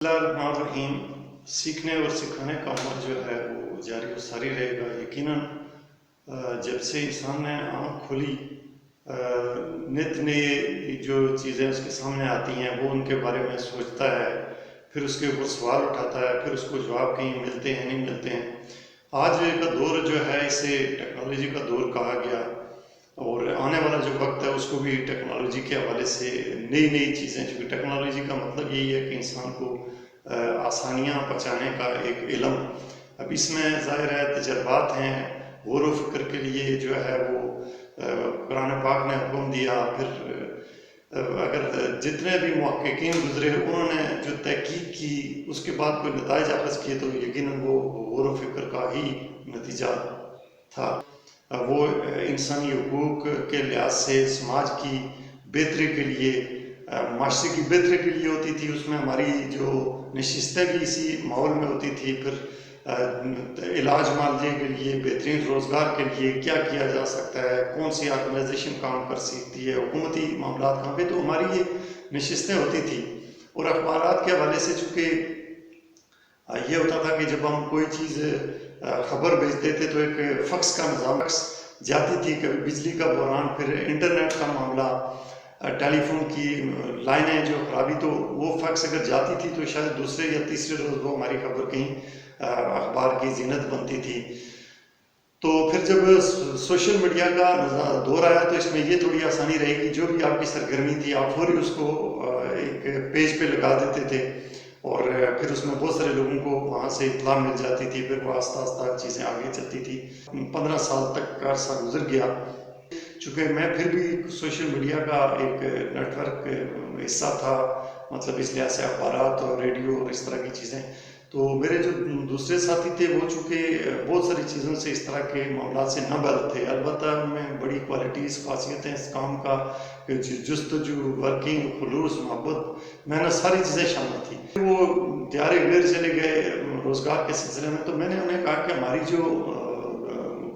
बिस्मिल्लाहिर्रहमानिर्रहीम। सीखने और सिखाने का अमल जो है वो जारी और सारी रहेगा। यकीनन जब से इंसान ने आँख खोली, नित नए जो चीज़ें उसके सामने आती हैं वो उनके बारे में सोचता है, फिर उसके ऊपर सवाल उठाता है, फिर उसको जवाब कहीं मिलते हैं नहीं मिलते हैं। आज का दौर जो है इसे टेक्नोलॉजी का दौर कहा गया, और आने वाला जो वक्त है उसको भी टेक्नोलॉजी के हवाले से नई नई चीज़ें, चूँकि टेक्नोलॉजी का मतलब यही है कि इंसान को आसानियाँ पहुँचाने का एक इल्म। अब इसमें ज़ाहिर है तजर्बात हैं, गौर व फिक्र के लिए जो है वो कुरान पाक ने हुक्म दिया। फिर अगर जितने भी मुहक्किकीन गुजरे उन्होंने जो तहकीक की उसके बाद कोई नताइज अखज़ किए तो यकीनन वो गौर व फिक्र का ही नतीजा था। वो इंसानी हुकूक के लिहाज से समाज की बेहतरी के लिए, माशरे की बेहतरी के लिए होती थी। उसमें हमारी जो नशिस्तें भी इसी माहौल में होती थी। फिर इलाज मालजे के लिए, बेहतरीन रोज़गार के लिए क्या किया जा सकता है, कौन सी ऑर्गेनाइजेशन काम कर सकती है, हुकूमती मामलात कहाँ पे, तो हमारी ये नशिस्तें होती थी। और अखबारात के हवाले से चूँकि ये होता था कि जब हम कोई चीज़ खबर भेजते थे तो एक फक्स का निज़ाम जाती थी, कभी बिजली का बहरान, फिर इंटरनेट का मामला, टेलीफोन की लाइनें जो खराबी, तो वो फक्स अगर जाती थी तो शायद दूसरे या तीसरे रोज़ वो हमारी खबर कहीं अखबार की जीनत बनती थी। तो फिर जब सोशल मीडिया का दौर आया तो इसमें ये थोड़ी आसानी रहेगी, जो भी आपकी सरगर्मी थी आप फौरी उसको एक पेज पे लगा देते थे और फिर उसमें बहुत सारे लोगों को वहाँ से इत्तला मिल जाती थी। फिर वो आस्ता आस्ता चीज़ें आगे चलती थी। 15 साल तक का अरसा गुजर गया। चूँकि मैं फिर भी सोशल मीडिया का एक नेटवर्क हिस्सा था, मतलब इस लिहाज से अखबारात और रेडियो और इस तरह की चीज़ें, तो मेरे जो दूसरे साथी थे वो चूँकि बहुत सारी चीज़ों से इस तरह के मामला से न बल थे। अलबत्ता उनमें बड़ी क्वालिटीज़, खासियतें इस काम का, जुस्तजू, वर्किंग, खुलूस, मोहब्बत, मेहनत, सारी चीज़ें शामिल थी। वो दियारे गैर चले गए रोज़गार के सिलसिले में, तो मैंने उन्हें कहा कि हमारी जो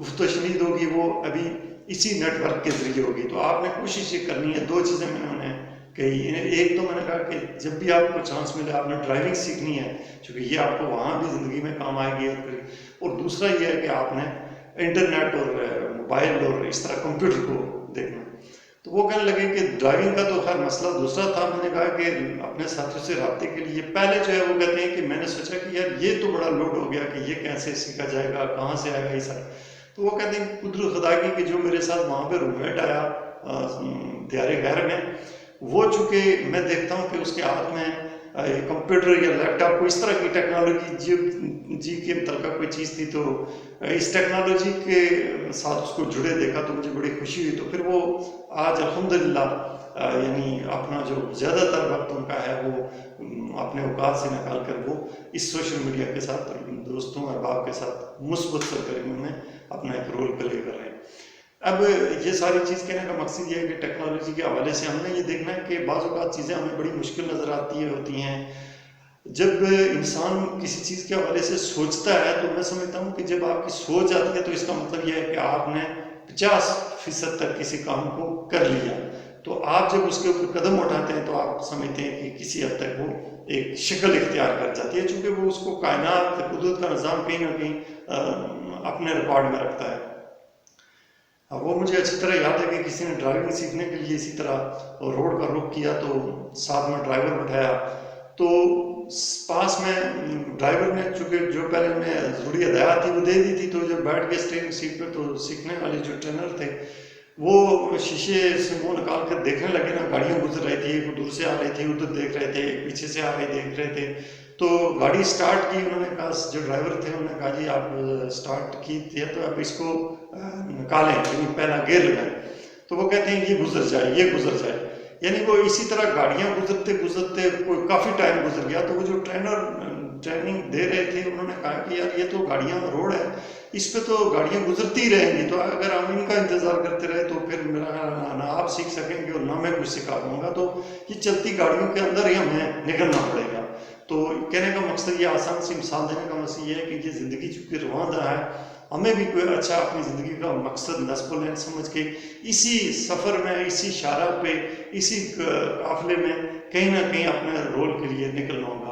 गुफ्त शनीद होगी वो अभी इसी नेटवर्क के ज़रिए होगी, तो आपने कोशिश ये करनी है। 2 चीज़ें मैंने उन्हें कही। एक तो मैंने कहा कि जब भी आपको चांस मिले आपने ड्राइविंग सीखनी है, क्योंकि ये आपको वहाँ भी ज़िंदगी में काम आएगी। और दूसरा ये है कि आपने इंटरनेट और मोबाइल और इस तरह कंप्यूटर को देखना। तो वो कहने लगे कि ड्राइविंग का तो खैर मसला दूसरा था। मैंने कहा कि अपने साथियों से रब्ते के लिए पहले जो है वो कहते हैं कि मैंने सोचा कि यार ये तो बड़ा लोड हो गया कि ये कैसे सीखा जाएगा, कहाँ से आएगा ये सब। तो वो कहते हैं कुदरत खुदा की कि जो मेरे साथ वहाँ पे रूममेट आया दियारे गैर में, वो चूँकि मैं देखता हूँ कि उसके हाथ में कंप्यूटर या लैपटॉप को इस तरह की टेक्नोलॉजी जी के मतलब कोई चीज़ थी, तो इस टेक्नोलॉजी के साथ उसको जुड़े देखा तो मुझे बड़ी खुशी हुई। तो फिर वो आज अल्हम्दुलिल्लाह यानी अपना जो ज़्यादातर वक्त उनका है वो अपने औकात से निकाल कर वो इस सोशल मीडिया के साथ, दोस्तों अहबाब के साथ मुस्बत सरगर्मियों में अपना एक रोल प्ले कर रहे हैं। अब ये सारी चीज़ कहने का मकसद ये है कि टेक्नोलॉजी के हवाले से हमने ये देखना है कि बाज़ औक़ात चीज़ें हमें बड़ी मुश्किल नज़र आती होती हैं। जब इंसान किसी चीज़ के हवाले से सोचता है तो मैं समझता हूँ कि जब आपकी सोच आती है तो इसका मतलब यह है कि आपने 50% तक किसी काम को कर लिया। तो आप जब उसके ऊपर कदम उठाते हैं तो आप समझते हैं कि किसी हद तक वो एक शक्ल इख्तियार कर जाती है, चूँकि वो उसको कायनात, कुदरत का निज़ाम कहीं न कहीं अपने रिकॉर्ड में रखता है। वो मुझे अच्छी तरह याद है कि किसी ने ड्राइविंग सीखने के लिए इसी तरह रोड का रुख किया, तो साथ में ड्राइवर बैठाया। तो पास में ड्राइवर ने चूँकि जो पहले उन्हें ज़रूरी हदायत थी वो दे दी थी, तो जब बैठ के स्टीयरिंग सीट पे तो सीखने वाले जो ट्रेनर थे वो शीशे से मुँह निकाल कर देखने लगे ना, गाड़ियाँ गुजर रही थी, वो दूर से आ रही थी उधर देख रहे थे, पीछे से आ रही देख रहे थे। तो गाड़ी स्टार्ट की, उन्होंने कहा, जो ड्राइवर थे उन्होंने कहा जी आप स्टार्ट की है तो अब इसको निकालें, यानी पहला गियर लगाएं। तो वो कहते हैं ये गुजर जाए, ये गुजर जाए। यानी वो इसी तरह गाड़ियाँ गुजरते गुजरते कोई काफ़ी टाइम गुजर गया। तो वो जो ट्रेनर ट्रेनिंग दे रहे थे उन्होंने कहा कि यार ये तो गाड़ियाँ, रोड है, इस पे तो गाड़ियाँ गुजरती रहेंगी, तो अगर हम इनका इंतज़ार करते रहे तो फिर मेरा ना आप सीख सकेंगे और ना मैं कुछ सिखा पाऊँगा, तो ये चलती गाड़ियों के अंदर ही हमें निकलना पड़ेगा। तो कहने का मकसद ये, आसान सी मिसाल देने का मकसद ये है कि ये ज़िंदगी चूँकि रवांदा है, हमें भी कोई अच्छा अपनी ज़िंदगी का मकसद नस्ब लेन समझ के इसी सफ़र में, इसी शाहराह पे, इसी काफ़िले में कहीं ना कहीं अपने रोल के लिए निकलना होगा।